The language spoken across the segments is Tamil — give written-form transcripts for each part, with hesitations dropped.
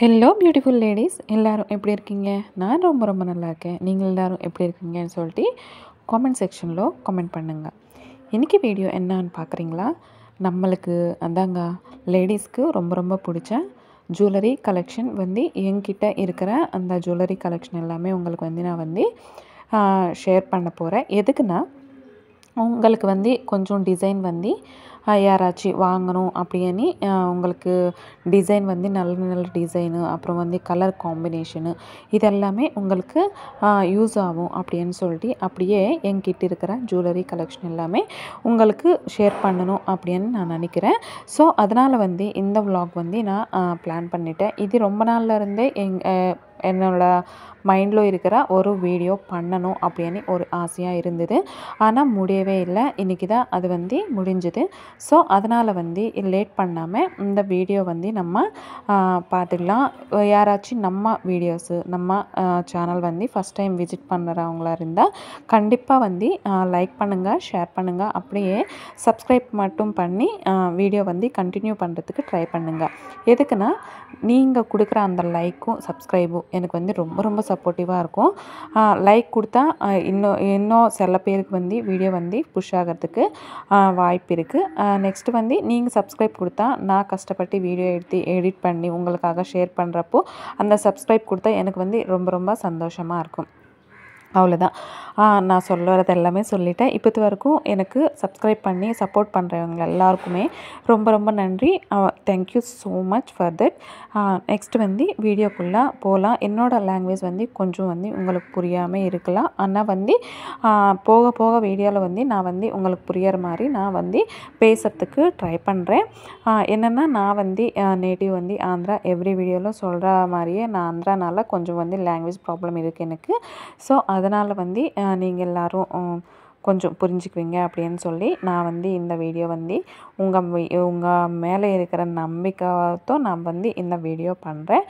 ஹலோ பியூட்டிஃபுல் லேடீஸ் எல்லோரும் எப்படி இருக்கீங்க? நான் ரொம்ப ரொம்ப நல்லா இருக்கேன். நீங்கள் எல்லோரும் எப்படி இருக்கீங்கன்னு சொல்லிட்டு காமெண்ட் செக்ஷனில் கமெண்ட் பண்ணுங்கள். இன்றைக்கி வீடியோ என்னன்னு பார்க்குறீங்களா? நம்மளுக்கு அதாங்க லேடீஸ்க்கு ரொம்ப ரொம்ப பிடிச்ச ஜுவல்லரி கலெக்ஷன் என்கிட்ட இருக்கிற அந்த ஜுவல்லரி கலெக்ஷன் எல்லாமே உங்களுக்கு நான் ஷேர் பண்ண போகிறேன். எதுக்குன்னா உங்களுக்கு கொஞ்சம் டிசைன் யாராச்சும் வாங்கணும் அப்படின்னு உங்களுக்கு டிசைன் நல்ல நல்ல டிசைனு அப்புறம் கலர் காம்பினேஷனு இதெல்லாமே உங்களுக்கு யூஸ் ஆகும் அப்படின்னு சொல்லிட்டு அப்படியே என்கிட்ட இருக்கிற ஜுவல்லரி கலெக்ஷன் எல்லாமே உங்களுக்கு ஷேர் பண்ணணும் அப்படின்னு நான் நினைக்கிறேன். ஸோ அதனால் இந்த விலாக் நான் பிளான் பண்ணிட்டேன். இது ரொம்ப நாளில் இருந்தே என்னோடய மைண்டில் இருக்கிற ஒரு வீடியோ பண்ணணும் அப்படின்னு ஒரு ஆசையாக இருந்தது. ஆனால் முடியவே இல்லை. இன்றைக்கி தான் அது முடிஞ்சுது. ஸோ அதனால் லேட் பண்ணாமல் இந்த வீடியோ நம்ம பார்த்துக்கலாம். யாராச்சும் நம்ம வீடியோஸு நம்ம சேனல் ஃபஸ்ட் டைம் விசிட் பண்ணுறவங்களா இருந்தால் கண்டிப்பாக லைக் பண்ணுங்கள், ஷேர் பண்ணுங்கள், அப்படியே சப்ஸ்கிரைப் மட்டும் பண்ணி வீடியோ கண்டினியூ பண்ணுறதுக்கு ட்ரை பண்ணுங்கள். எதுக்குன்னா நீங்கள் கொடுக்குற அந்த லைக்கும் சப்ஸ்கிரைபும் எனக்கு ரொம்ப ரொம்ப சப்போர்ட்டிவாக இருக்கும். லைக் கொடுத்தா இன்னும் சில பேருக்கு வீடியோ புஷ் ஆகிறதுக்கு வாய்ப்பு இருக்குது. நெக்ஸ்ட்டு நீங்கள் சப்ஸ்கிரைப் கொடுத்தா நான் கஷ்டப்பட்டு வீடியோ எடுத்து எடிட் பண்ணி உங்களுக்காக ஷேர் பண்ணுறப்போ அந்த சப்ஸ்கிரைப் கொடுத்தா எனக்கு ரொம்ப ரொம்ப சந்தோஷமாக இருக்கும். அவ்வளோதான். நான் சொல்லுறது எல்லாமே சொல்லிட்டேன். இப்போது வரைக்கும் எனக்கு சப்ஸ்கிரைப் பண்ணி சப்போர்ட் பண்ணுறவங்க எல்லாருக்குமே ரொம்ப ரொம்ப நன்றி. Thank you so much for that. Next வீடியோக்குள்ளே போகலாம். என்னோடய லாங்குவேஜ் கொஞ்சம் உங்களுக்கு புரியாமல் இருக்கலாம். ஆனால் போக போக வீடியோவில் நான் உங்களுக்கு புரிகிற மாதிரி நான் பேசுகிறதுக்கு ட்ரை பண்ணுறேன். என்னென்னா நான் நேட்டிவ் ஆந்திரா. எவ்ரி வீடியோவில் சொல்கிற மாதிரியே நான் ஆந்திரானால கொஞ்சம் லாங்குவேஜ் ப்ராப்ளம் இருக்குது எனக்கு. ஸோ அதனால் நீங்கள் எல்லோரும் கொஞ்சம் புரிஞ்சுக்குவீங்க அப்படின்னு சொல்லி நான் இந்த வீடியோ உங்கள் மேலே இருக்கிற நம்பிக்கைతో நான் இந்த வீடியோ பண்ணுறேன்.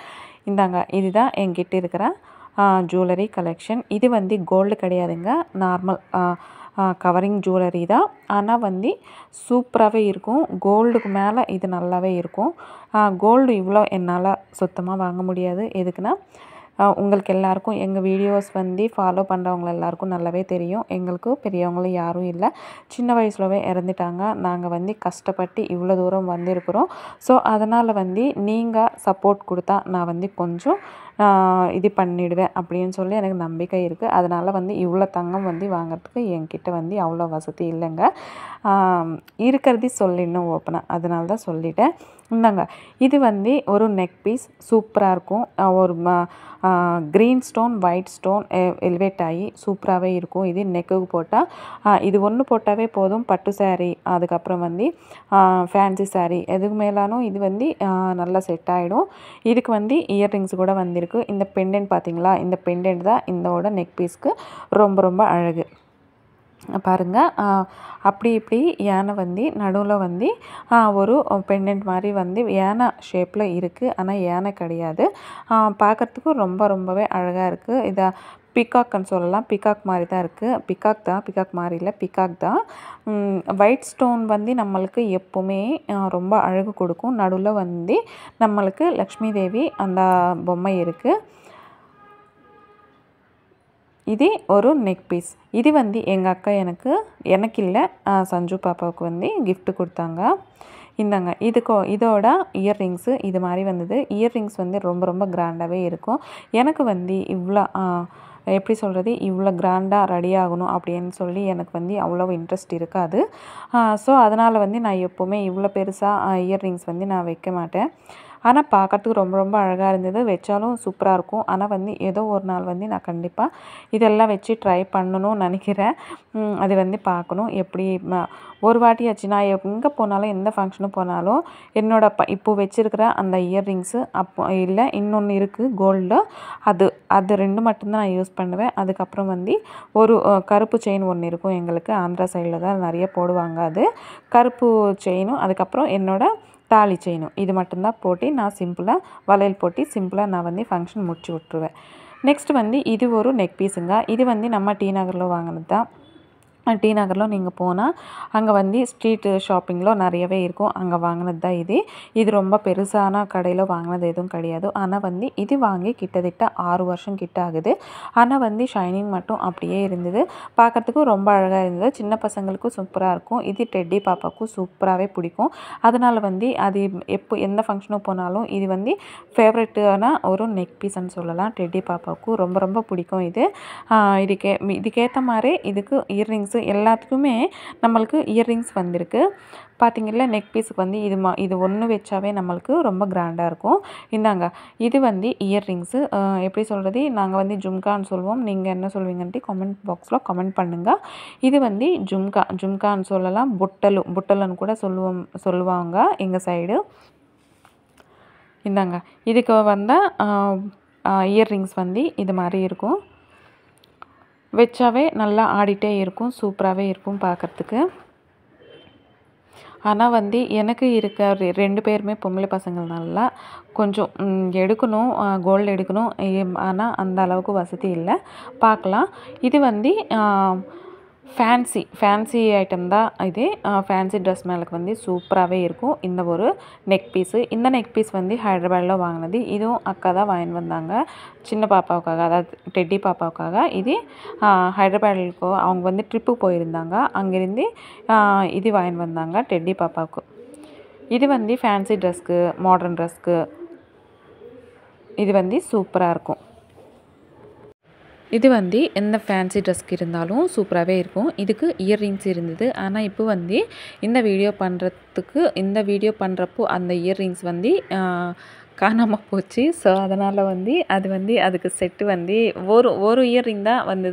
இந்தாங்க, இதுதான் என்கிட்ட இருக்கிற ஜுவல்லரி கலெக்ஷன். இது கோல்டு கிடையாதுங்க, நார்மல் கவரிங் ஜுவல்லரி தான். ஆனால் சூப்பராகவே இருக்கும். கோல்டுக்கு மேலே இது நல்லாவே இருக்கும். கோல்டு இவ்வளோ என்னால் சுத்தமாக வாங்க முடியாது. எதுக்குன்னா உங்களுக்கு எல்லாருக்கும் எங்கள் வீடியோஸ் ஃபாலோ பண்ணுறவங்க எல்லாருக்கும் நல்லாவே தெரியும். எங்களுக்கு பெரியவங்களும் யாரும் இல்லை. சின்ன வயசுலவே இறந்துட்டாங்க. நாங்கள் கஷ்டப்பட்டு இவ்வளோ தூரம் வந்திருக்கிறோம். ஸோ அதனால் நீங்கள் சப்போர்ட் கொடுத்தா நான் கொஞ்சம் இது பண்ணிவிடுவேன் அப்படின்னு சொல்லி எனக்கு நம்பிக்கை இருக்குது. அதனால் இவ்வளோ தங்கம் வாங்கிறதுக்கு என்கிட்ட அவ்வளோ வசதி இல்லைங்க. இருக்கிறது சொல்லிடணும் ஓப்பனாக, அதனால தான் சொல்லிட்டேன். இந்தாங்க, இது ஒரு நெக் பீஸ் சூப்பராக இருக்கும். ஒரு green stone white stone elevate ஆகி சூப்பராகவே இருக்கும். இது நெக்குக்கு போட்டால் இது ஒன்று போட்டாவே போதும். பட்டு சாரீ, அதுக்கப்புறம் ஃபேன்சி சாரீ எதுக்கு மேலானும் இது நல்லா செட் ஆகிடும். இதுக்கு இயர்ரிங்ஸ் கூட வந்திருக்கு. இந்த பெண்டன்ட் பார்த்தீங்களா? இந்த பெண்டன்ட் தான் இதோட நெக் பீஸ்க்கு ரொம்ப ரொம்ப அழகு. பாருங்கள், அப்படி இப்படி யானை நடுவில் ஒரு பெண்டன்ட் மாதிரி யானை ஷேப்பில் இருக்குது. ஆனால் யானை கிடையாது. பார்க்குறதுக்கும் ரொம்ப ரொம்பவே அழகாக இருக்குது. இதை பிகாக்னு சொல்லலாம். பிகாக் மாதிரி தான் இருக்குது. பிகாக் மாதிரி இல்லை, பிகாக் தான். ஒயிட் ஸ்டோன் நம்மளுக்கு எப்போவுமே ரொம்ப அழகு கொடுக்கும். நடுவில் நம்மளுக்கு லக்ஷ்மி தேவி அந்த பொம்மை இருக்குது. இது ஒரு நெக் பீஸ். இது எங்கள் அக்கா எனக்கு இல்லை, சஞ்சு பாப்பாவுக்கு கிஃப்ட் கொடுத்தாங்க. இந்தாங்க, இதோட இயர்ரிங்ஸு இது மாதிரி வந்தது. இயர்ரிங்ஸ் ரொம்ப ரொம்ப கிராண்டாகவே இருக்கும். எனக்கு இவ்வளோ எப்படி சொல்கிறது, இவ்வளோ கிராண்டாக ரெடி ஆகணும் அப்படின்னு சொல்லி எனக்கு அவ்வளோ இன்ட்ரெஸ்ட் இருக்காது. ஸோ அதனால் நான் எப்போவுமே இவ்வளோ பெருசாக இயர்ரிங்ஸ் நான் வைக்க மாட்டேன். ஆனால் பார்க்கறதுக்கு ரொம்ப ரொம்ப அழகாக இருந்தது. வச்சாலும் சூப்பராக இருக்கும். ஆனால் ஏதோ ஒரு நாள் நான் கண்டிப்பாக இதெல்லாம் வச்சு ட்ரை பண்ணணும்னு நினைக்கிறேன். அது பார்க்கணும் எப்படி. ஒரு வாட்டியாச்சு நான் எங்கே போனாலும் எந்த ஃபங்க்ஷனுக்கு போனாலும் இப்போ வச்சுருக்கிற அந்த இயர்ரிங்ஸு அப்போ இல்லை, இன்னொன்று இருக்குது கோல்டு. அது ரெண்டு மட்டும்தான் நான் யூஸ் பண்ணுவேன். அதுக்கப்புறம் ஒரு கருப்பு செயின் ஒன்று இருக்கும். எங்களுக்கு ஆந்திரா சைடில் தான் நிறைய போடுவாங்க. அது கருப்பு செயினும் அதுக்கப்புறம் என்னோடய தாலி செயினும் இது மட்டும்தான் போட்டு நான் சிம்பிளாக வளையல் போட்டு சிம்பிளாக நான் ஃபங்க்ஷன் முடிச்சு விட்ருவேன். நெக்ஸ்ட் இது ஒரு நெக் பீஸுங்க. இது நம்ம டி நகரில் வாங்கினது தான். டி நகரில் நீங்கள் போனால் அங்கே வந்து ஸ்ட்ரீட் ஷாப்பிங்கில் நிறையவே இருக்கும். அங்கே வாங்கினது தான் இது. இது ரொம்ப பெருசான கடையில் வாங்கினது எதுவும் கிடையாது. ஆனால் வந்து இது வாங்கி கிட்டத்தட்ட 6 வருஷம் கிட்ட ஆகுது. ஆனால் வந்து ஷைனிங் மட்டும் அப்படியே இருந்தது. பார்க்குறதுக்கும் ரொம்ப அழகாக இருந்தது. சின்ன பசங்களுக்கும் சூப்பராக இருக்கும். இது டெட்டி பாப்பாவுக்கும் சூப்பராகவே பிடிக்கும். அதனால் வந்து அது எந்த ஃபங்க்ஷனுக்கு போனாலும் இது வந்து ஃபேவரெட்டான ஒரு நெக் பீஸ்ன்னு சொல்லலாம். டெட்டி பாப்பாவுக்கும் ரொம்ப ரொம்ப பிடிக்கும் இது. இதுக்கேற்ற மாதிரி இதுக்கு இயர்ரிங்ஸு எல்லாத்துக்குமே நம்மளுக்கு இயர்ரிங்ஸ் வந்திருக்கு. பார்த்திங்கல்ல, நெக் பீஸுக்கு வந்து இது ஒன்று வச்சாவே நம்மளுக்கு ரொம்ப கிராண்டாக இருக்கும். இந்தாங்க, இது வந்து இயர்ரிங்ஸு. எப்படி சொல்கிறது, நாங்கள் வந்து ஜும்கான்னு சொல்லுவோம். நீங்கள் என்ன சொல்வீங்கன்ட்டு கமெண்ட் பாக்ஸில் கமெண்ட் பண்ணுங்கள். இது வந்து ஜும்கான்னு சொல்லலாம். புட்டலுன்னு கூட சொல்லுவாங்க எங்கள் சைடு. இந்தாங்க, இதுக்கு வந்த இயர்ரிங்ஸ் வந்து இது மாதிரி இருக்கும். வச்சாவே நல்லா ஆடிட்டே இருக்கும். சூப்பராகவே இருக்கும் பார்க்குறதுக்கு. ஆனால் வந்து எனக்கு இருக்க 2 பேருமே பொம்பளை பசங்கள்னால கொஞ்சம் எடுக்கணும், கோல்டு எடுக்கணும். ஆனால் அந்த அளவுக்கு வசதி இல்லை. பார்க்கலாம். இது வந்து ஃபேன்சி ஐட்டம் தான் இது. ஃபேன்சி ட்ரெஸ் மேலுக்கு வந்து சூப்பராகவே இருக்கும் இந்த ஒரு நெக் பீஸு. இந்த நெக் பீஸ் வந்து ஹைதராபாடில் வாங்கினது. இதுவும் அக்கா தான் வாங்கிட்டு வந்தாங்க சின்ன பாப்பாவுக்காக, அதாவது டெட்டி பாப்பாவுக்காக. இது ஹைதராபாடுக்கு அவங்க வந்து ட்ரிப்புக்கு போயிருந்தாங்க. அங்கேருந்து இது வாங்கிட்டு வந்தாங்க டெட்டி பாப்பாவுக்கு. இது வந்து ஃபேன்சி ட்ரெஸ்க்கு, மாடர்ன் ட்ரெஸ்க்கு இது வந்து சூப்பராக இருக்கும். இது வந்து எந்த ஃபேன்சி ட்ரெஸ்க்கு இருந்தாலும் சூப்பராகவே இருக்கும். இதுக்கு இயர்ரிங்ஸ் இருந்தது. ஆனால் இப்போ வந்து இந்த வீடியோ பண்ணுறப்போ அந்த இயர்ரிங்ஸ் வந்து காணாமல் போச்சு. ஸோ அதனால் வந்து அதுக்கு செட்டு வந்து ஒரு இயர்ரிங் தான்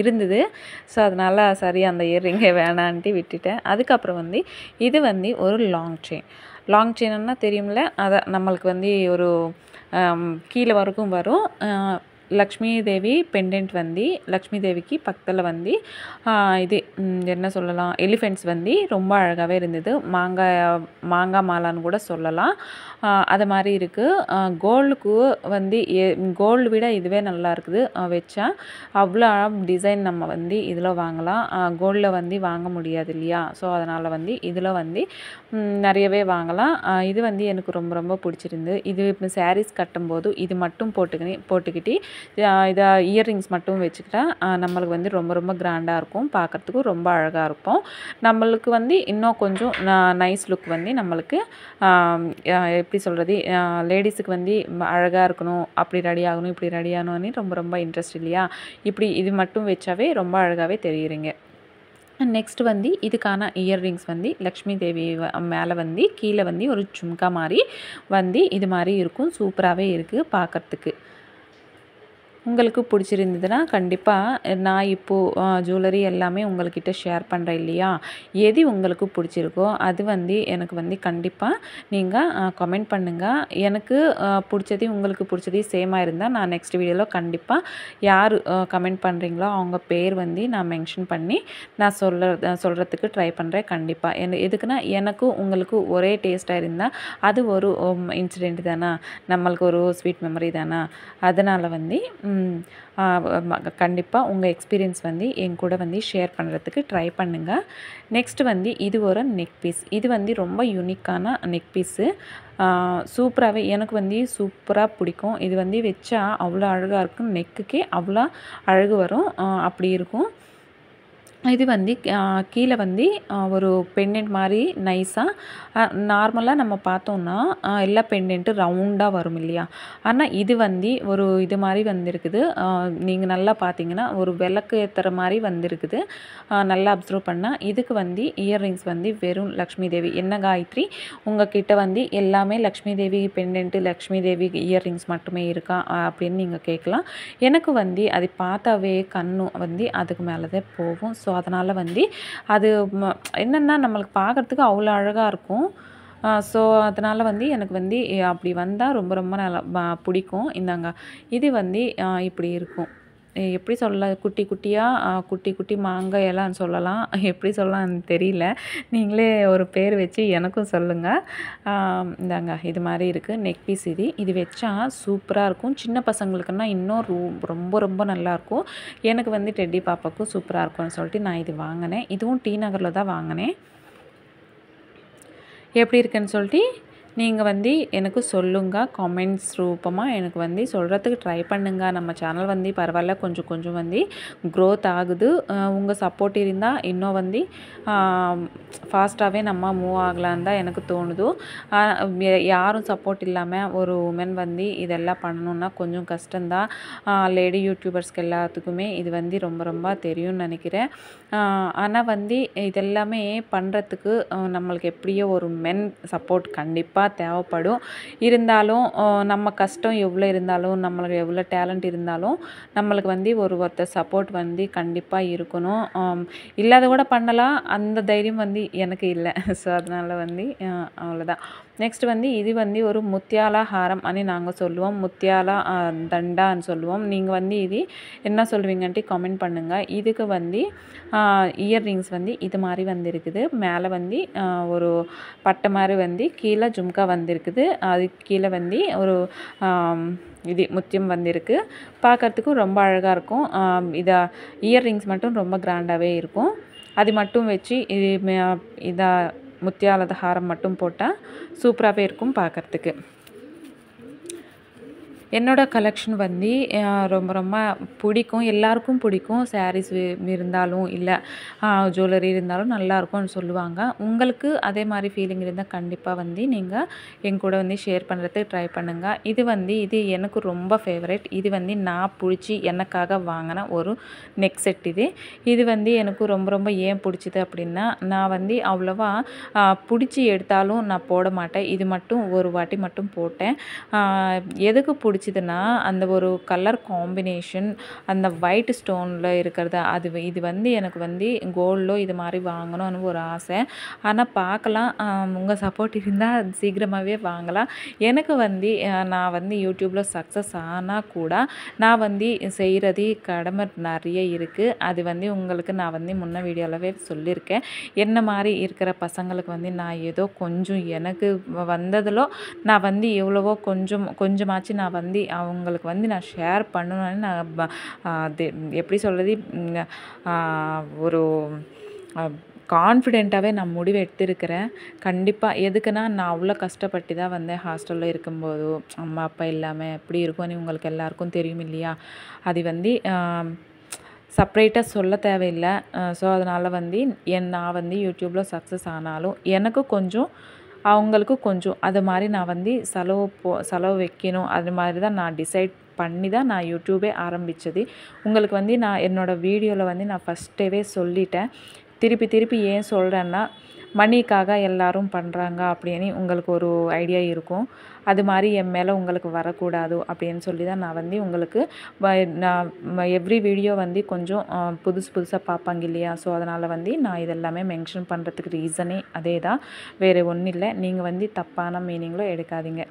இருந்தது. ஸோ அதனால் சரி, அந்த இயர்ரிங்கை வேணான்ட்டு விட்டுட்டேன். அதுக்கப்புறம் வந்து இது வந்து ஒரு லாங் செயின்னா தெரியும்ல, அதை நம்மளுக்கு வந்து ஒரு கீழே வரைக்கும் வரும். லக்ஷ்மி தேவி பெண்டன்ட் வந்து லக்ஷ்மி தேவிக்கு பக்கத்தில் வந்து இது என்ன சொல்லலாம், எலிஃபெண்ட்ஸ் வந்து ரொம்ப அழகாகவே இருந்தது. மாங்காய் மாலான்னு கூட சொல்லலாம். அது மாதிரி இருக்குது. கோல்டுக்கு வந்து கோல்டு விட இதுவே நல்லா இருக்குது. வச்சா அவ்வளோ டிசைன் நம்ம வந்து இதில் வாங்கலாம். கோல்டில் வந்து வாங்க முடியாது இல்லையா? ஸோ அதனால் வந்து இதில் வந்து நிறையவே வாங்கலாம். இது வந்து எனக்கு ரொம்ப ரொம்ப பிடிச்சிருந்து. இது இப்போ சாரீஸ் கட்டும்போது இது மட்டும் போட்டுக்கிட்டு இதை இயர்ரிங்ஸ் மட்டும் வச்சுக்கிட்டா நம்மளுக்கு வந்து ரொம்ப ரொம்ப கிராண்டாக இருக்கும். பார்க்குறதுக்கும் ரொம்ப அழகாக இருக்கும். நம்மளுக்கு வந்து இன்னும் கொஞ்சம் நைஸ் லுக் வந்து நம்மளுக்கு எப்படி சொல்கிறது, லேடிஸுக்கு வந்து அழகாக இருக்கணும், அப்படி ரெடி ஆகணும், இப்படி ரெடி ஆகணும்னு ரொம்ப ரொம்ப இன்ட்ரெஸ்ட் இல்லையா? இது மட்டும் வச்சாவே ரொம்ப அழகாகவே தெரியுறீங்க. நெக்ஸ்ட் வந்து இதுக்கான இயர்ரிங்ஸ் வந்து லக்ஷ்மி தேவி மேலே வந்து கீழே வந்து ஒரு ஜும்கா மாதிரி வந்து இது மாதிரி இருக்கும். சூப்பராகவே இருக்குது பார்க்குறதுக்கு. உங்களுக்கு பிடிச்சிருந்ததுன்னா கண்டிப்பாக நான் இப்போது ஜுவல்லரி எல்லாமே உங்கள்கிட்ட ஷேர் பண்ணுறேன் இல்லையா? எது உங்களுக்கு பிடிச்சிருக்கோ அது வந்து எனக்கு வந்து கண்டிப்பாக நீங்கள் கமெண்ட் பண்ணுங்கள். எனக்கு பிடிச்சது உங்களுக்கு பிடிச்சது சேமாக இருந்தால் நான் நெக்ஸ்ட் வீடியோவில் கண்டிப்பாக யார் கமெண்ட் பண்ணுறீங்களோ அவங்க பேர் வந்து நான் மென்ஷன் பண்ணி நான் சொல்கிறதுக்கு ட்ரை பண்ணுறேன் கண்டிப்பாக. எதுக்குன்னா எனக்கும் உங்களுக்கு ஒரே டேஸ்ட்டாக இருந்தால் அது ஒரு இன்சிடெண்ட் தானே, நம்மளுக்கு ஒரு ஸ்வீட் மெமரி தானே. அதனால் வந்து கண்டிப்பாக உங்கள் எக்ஸ்பீரியன்ஸ் வந்து என் கூட வந்து ஷேர் பண்ணுறதுக்கு ட்ரை பண்ணுங்கள். நெக்ஸ்ட் வந்து இது ஒரு நெக் பீஸ். இது வந்து ரொம்ப யூனிக்கான நெக் பீஸு. சூப்பராகவே எனக்கு வந்து சூப்பராக பிடிக்கும். இது வந்து வச்சா அவ்வளோ அழகாக இருக்கும். நெக்குக்கே அவ்வளோ அழகு வரும். அப்படி இருக்கும். இது வந்து கீழே வந்து ஒரு பெண்டன்ட் மாதிரி நைஸாக நார்மலாக நம்ம பார்த்தோன்னா எல்லா பெண்டன்ட்டு ரவுண்டாக வரும் இல்லையா? ஆனால் இது வந்து ஒரு இது மாதிரி வந்திருக்குது. நீங்கள் நல்லா பார்த்தீங்கன்னா ஒரு விளக்கு ஏற்றுற மாதிரி வந்திருக்குது. நல்லா அப்சர்வ் பண்ணால் இதுக்கு வந்து இயர்ரிங்ஸ் வந்து வெறும் லக்ஷ்மி தேவி. என்ன காயத்ரி, உங்ககிட்ட வந்து எல்லாமே லக்ஷ்மி தேவி பெண்டன்ட்டு, லக்ஷ்மி தேவி இயர்ரிங்ஸ் மட்டுமே இருக்கா அப்படின்னு நீங்கள் கேட்கலாம். எனக்கு வந்து அது பார்த்தாவே கண்ணு வந்து அதுக்கு மேலே தான் போகும். ஸோ அதனால் வந்து அது என்னென்னா நம்மளுக்கு பார்க்குறதுக்கு அவ்வளோ அழகாக இருக்கும். ஸோ அதனால் வந்து எனக்கு வந்து அப்படி வந்தால் ரொம்ப ரொம்ப நல்லா பிடிக்கும். இந்தாங்க, இது வந்து இப்படி இருக்கும். எப்படி சொல்ல, குட்டி குட்டியாக குட்டி குட்டி மாங்காய் எல்லாம் சொல்லலாம், எப்படி சொல்லலாம்னு தெரியல. நீங்களே ஒரு பேர் வச்சு எனக்கும் சொல்லுங்கள். இந்தாங்க இது மாதிரி இருக்குது நெக் பீஸ். இது வச்சா சூப்பராக இருக்கும். சின்ன பசங்களுக்குன்னா இன்னும் ரொம்ப ரொம்ப நல்லாயிருக்கும். எனக்கு வந்து டெட்டி பாப்பாவுக்கும் சூப்பராக இருக்கும்னு சொல்லிட்டு நான் இது வாங்கினேன். இதுவும் டி நகரில் தான் வாங்கினேன். எப்படி இருக்குன்னு சொல்லிட்டு நீங்கள் வந்து எனக்கு சொல்லுங்கள். காமெண்ட்ஸ் ரூபமாக எனக்கு வந்து சொல்கிறதுக்கு ட்ரை பண்ணுங்க. நம்ம சேனல் வந்து பரவாயில்ல, கொஞ்சம் கொஞ்சம் வந்து க்ரோத் ஆகுது. உங்கள் சப்போர்ட் இருந்தால் இன்னும் வந்து ஃபாஸ்ட்டாகவே நம்ம மூவ் ஆகலான்னு தான் எனக்கு தோணுது. யாரும் சப்போர்ட் இல்லாமல் ஒரு உமன் வந்து இதெல்லாம் பண்ணணுன்னா கொஞ்சம் கஷ்டம்தான். லேடி யூடியூபர்ஸ்க்கு எல்லாத்துக்குமே இது வந்து ரொம்ப ரொம்ப தெரியும்னு நினைக்கிறேன். ஆனால் வந்து இதெல்லாமே பண்ணுறதுக்கு நம்மளுக்கு எப்படியோ ஒரு மென் சப்போர்ட் கண்டிப்பாக தேவைப்படும். இருந்தாலும் நம்ம கஷ்டம் எவ்வளோ இருந்தாலும், நம்மளுக்கு எவ்வளோ டேலண்ட் இருந்தாலும் நம்மளுக்கு வந்து ஒருத்தர் சப்போர்ட் வந்து கண்டிப்பாக இருக்கணும். இல்லாத கூட பண்ணலாம், அந்த தைரியம் வந்து எனக்கு இல்லை. ஸோ அதனால் வந்து அவ்வளோதான். நெக்ஸ்ட் வந்து இது வந்து ஒரு முத்தியாலா ஹாரம் అని நாங்கள் சொல்லுவோம். முத்தியாலா தண்டான்னு சொல்லுவோம். நீங்கள் வந்து இது என்ன சொல்லுவீங்கன்ட்டு கமெண்ட் பண்ணுங்கள். இதுக்கு வந்து இயர்ரிங்ஸ் வந்து இது மாதிரி வந்துருக்குது. மேலே வந்து ஒரு பட்டை மாதிரி வந்து கீழே ஜும்கா வந்திருக்குது. அதுக்கு கீழே வந்து ஒரு இது முத்தியம் வந்திருக்கு. பார்க்குறதுக்கும் ரொம்ப அழகாக இருக்கும். இதை இயர்ரிங்ஸ் மட்டும் ரொம்ப கிராண்டாகவே இருக்கும். அது மட்டும் வச்சு இதை முத்தியாலத ஹாரம் மட்டும் போட்டால் சூப்பராகவே இருக்கும் பார்க்குறதுக்கு. என்னோட கலெக்ஷன் வந்து ரொம்ப ரொம்ப பிடிக்கும், எல்லாருக்கும் பிடிக்கும். சாரீஸ் இருந்தாலும் இல்லை ஜுவல்லரி இருந்தாலும் நல்லாயிருக்கும்னு சொல்லுவாங்க. உங்களுக்கு அதே மாதிரி ஃபீலிங் இருந்தால் கண்டிப்பாக வந்து நீங்கள் என் கூட வந்து ஷேர் பண்ணுறதுக்கு ட்ரை பண்ணுங்கள். இது எனக்கு ரொம்ப ஃபேவரட். இது வந்து நான் பிடிச்சி எனக்காக வாங்கின ஒரு நெக் செட். இது வந்து எனக்கு ரொம்ப ரொம்ப ஏன் பிடிச்சிது அப்படின்னா, நான் வந்து அவ்வளோவா பிடிச்சி எடுத்தாலும் நான் போட மாட்டேன். இது மட்டும் ஒரு வாட்டி மட்டும் போட்டேன். எதுக்கு பிடிச்சிதுன்னா, அந்த ஒரு கலர் காம்பினேஷன், அந்த ஒயிட் ஸ்டோனில் இருக்கிறது, இது வந்து எனக்கு வந்து கோல்டோ இது மாதிரி வாங்கணும்னு ஒரு ஆசை. ஆனால் பார்க்கலாம், உங்கள் சப்போர்ட் இருந்தால் சீக்கிரமாகவே வாங்கலாம். எனக்கு வந்து நான் வந்து யூடியூப்பில் சக்ஸஸ் ஆனால் கூட நான் வந்து செய்கிறது கடமை நிறைய இருக்குது. அது வந்து உங்களுக்கு நான் வந்து முன்ன வீடியோவிலவே சொல்லியிருக்கேன். என்ன மாதிரி இருக்கிற பசங்களுக்கு வந்து நான் ஏதோ கொஞ்சம் எனக்கு வந்ததிலோ நான் வந்து எவ்வளவோ கொஞ்சமாச்சு நான் வந்து அவங்களுக்கு வந்து நான் ஷேர் பண்ணணும்னு நான் அது எப்படி சொல்கிறது, ஒரு கான்ஃபிடெண்ட்டாகவே நான் முடிவு எடுத்திருக்கிறேன். கண்டிப்பாக எதுக்குன்னா, நான் அவ்வளோ கஷ்டப்பட்டு தான் வந்தேன். ஹாஸ்டலில் இருக்கும்போது அம்மா அப்பா இல்லாமல் எப்படி இருக்கும்னு உங்களுக்கு எல்லாருக்கும் தெரியும் இல்லையா? அது வந்து செப்ரேட்டாக சொல்ல தேவையில்லை. ஸோ அதனால் வந்து நான் வந்து யூடியூப்பில் சக்ஸஸ் ஆனாலும் எனக்கு கொஞ்சம் அவங்களுக்கு கொஞ்சம் அது மாதிரி நான் வந்து செலவு வைக்கணும். அது மாதிரி தான் நான் டிசைட் பண்ணி தான் நான் யூடியூபே ஆரம்பித்தது. உங்களுக்கு வந்து நான் என்னோடய வீடியோவில் வந்து நான் ஃபஸ்ட்டேவே சொல்லிட்டேன். திருப்பி ஏன் சொல்கிறேன்னா, மணிக்காக எல்லோரும் பண்ணுறாங்க அப்படின்னு உங்களுக்கு ஒரு ஐடியா இருக்கும். அது மாதிரி என் மேலே உங்களுக்கு வரக்கூடாது அப்படின்னு சொல்லி தான் நான் வந்து உங்களுக்கு நான் எவ்ரி வீடியோ வந்து கொஞ்சம் புதுசாக பார்ப்பாங்க இல்லையா? ஸோ அதனால் வந்து நான் இதெல்லாமே மென்ஷன் பண்ணுறதுக்கு ரீசனே அதே தான், வேறு ஒன்றும் இல்லை. நீங்கள் வந்து தப்பான மீனிங்கில் எடுக்காதீங்க.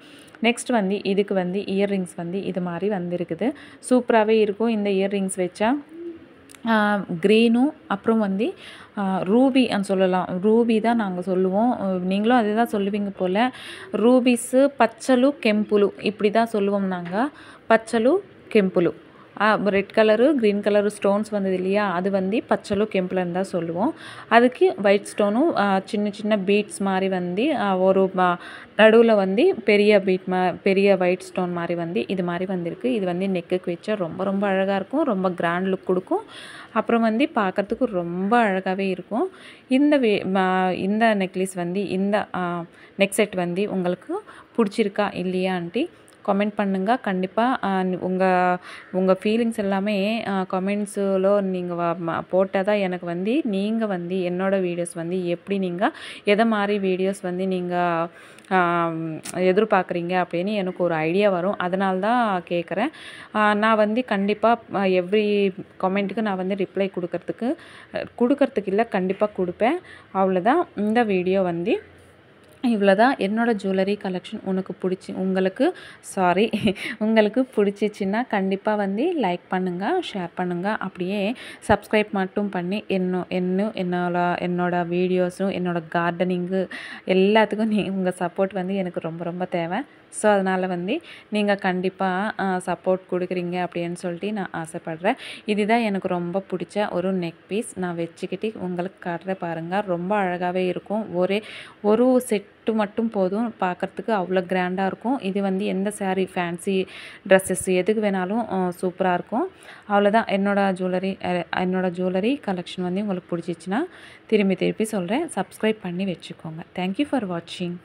நெக்ஸ்ட் வந்து இதுக்கு வந்து இயர்ரிங்ஸ் வந்து இது மாதிரி வந்திருக்குது. சூப்பராகவே இருக்கும். இந்த இயர்ரிங்ஸ் வச்சா க்ரீனும் அப்புறம் வந்து ரூபின்னு சொல்லலாம். ரூபி தான் நாங்கள் சொல்லுவோம். நீங்களும் அதே தான் சொல்லுவீங்க போல். ரூபீஸு, பச்சலு, கெம்புலு இப்படி தான் சொல்லுவோம் நாங்கள். பச்சலு, கெம்புலு. Red colour, green colour stones வந்தது இல்லையா? அது வந்து பச்சலு, கெம்புலுன்னு தான் சொல்லுவோம். அதுக்கு ஒயிட் ஸ்டோனும் சின்ன சின்ன பீட்ஸ் மாதிரி வந்து ஒரு நடுவில் வந்து பெரிய ஒயிட் ஸ்டோன் மாதிரி வந்து இது மாதிரி வந்திருக்கு. இது வந்து நெக்குக்கு வச்சா ரொம்ப ரொம்ப அழகாக இருக்கும். ரொம்ப கிராண்ட் லுக் கொடுக்கும். அப்புறம் வந்து பார்க்குறதுக்கு ரொம்ப அழகாகவே இருக்கும். இந்த நெக்லஸ் வந்து இந்த நெக் செட் வந்து உங்களுக்கு பிடிச்சிருக்கா இல்லையான்ட்டு கமெண்ட் பண்ணுங்கள். கண்டிப்பாக உங்கள் ஃபீலிங்ஸ் எல்லாமே கமெண்ட்ஸில் நீங்கள் போட்டால் தான் எனக்கு வந்து நீங்கள் வந்து என்னோடய வீடியோஸ் வந்து எப்படி நீங்கள் எதை மாதிரி வீடியோஸ் வந்து நீங்கள் எதிர்பார்க்குறீங்க அப்படின்னு எனக்கு ஒரு ஐடியா வரும். அதனால தான் கேட்குறேன். நான் வந்து கண்டிப்பாக எவ்ரி கமெண்ட்டுக்கு நான் வந்து ரிப்ளை கொடுக்கறதுக்கு இல்லை, கண்டிப்பாக கொடுப்பேன். அவ்வளோதான். இந்த வீடியோ வந்து இவ்வளோதான் என்னோடய ஜுவல்லரி கலெக்ஷன். உங்களுக்கு பிடிச்சிச்சின்னா கண்டிப்பாக வந்து லைக் பண்ணுங்கள், ஷேர் பண்ணுங்கள். அப்படியே சப்ஸ்கிரைப் மட்டும் பண்ணி இன்னும் என்னோட வீடியோஸும் என்னோடய கார்டனிங்கு எல்லாத்துக்கும் உங்கள் சப்போர்ட் வந்து எனக்கு ரொம்ப ரொம்ப தேவை. ஸோ அதனால் வந்து நீங்கள் கண்டிப்பாக சப்போர்ட் கொடுக்குறீங்க அப்படின்னு சொல்லிட்டு நான் ஆசைப்பட்றேன். இதுதான் எனக்கு ரொம்ப பிடிச்ச ஒரு நெக் பீஸ். நான் வச்சுக்கிட்டு உங்களுக்கு காட்டுறேன் பாருங்கள். ரொம்ப அழகாகவே இருக்கும். ஒரு செட்டு மட்டும் போதும், பார்க்குறதுக்கு அவ்வளோ கிராண்டாக இருக்கும். இது வந்து எந்த சாரீ, ஃபேன்சி ட்ரெஸ்ஸஸ் எதுக்கு வேணாலும் சூப்பராக இருக்கும். அவ்வளோதான் என்னோட ஜுவல்லரி கலெக்ஷன் வந்து உங்களுக்கு பிடிச்சிச்சின்னா திருப்பி சொல்கிறேன், சப்ஸ்கிரைப் பண்ணி வச்சுக்கோங்க. தேங்க்யூ ஃபார் வாட்சிங்.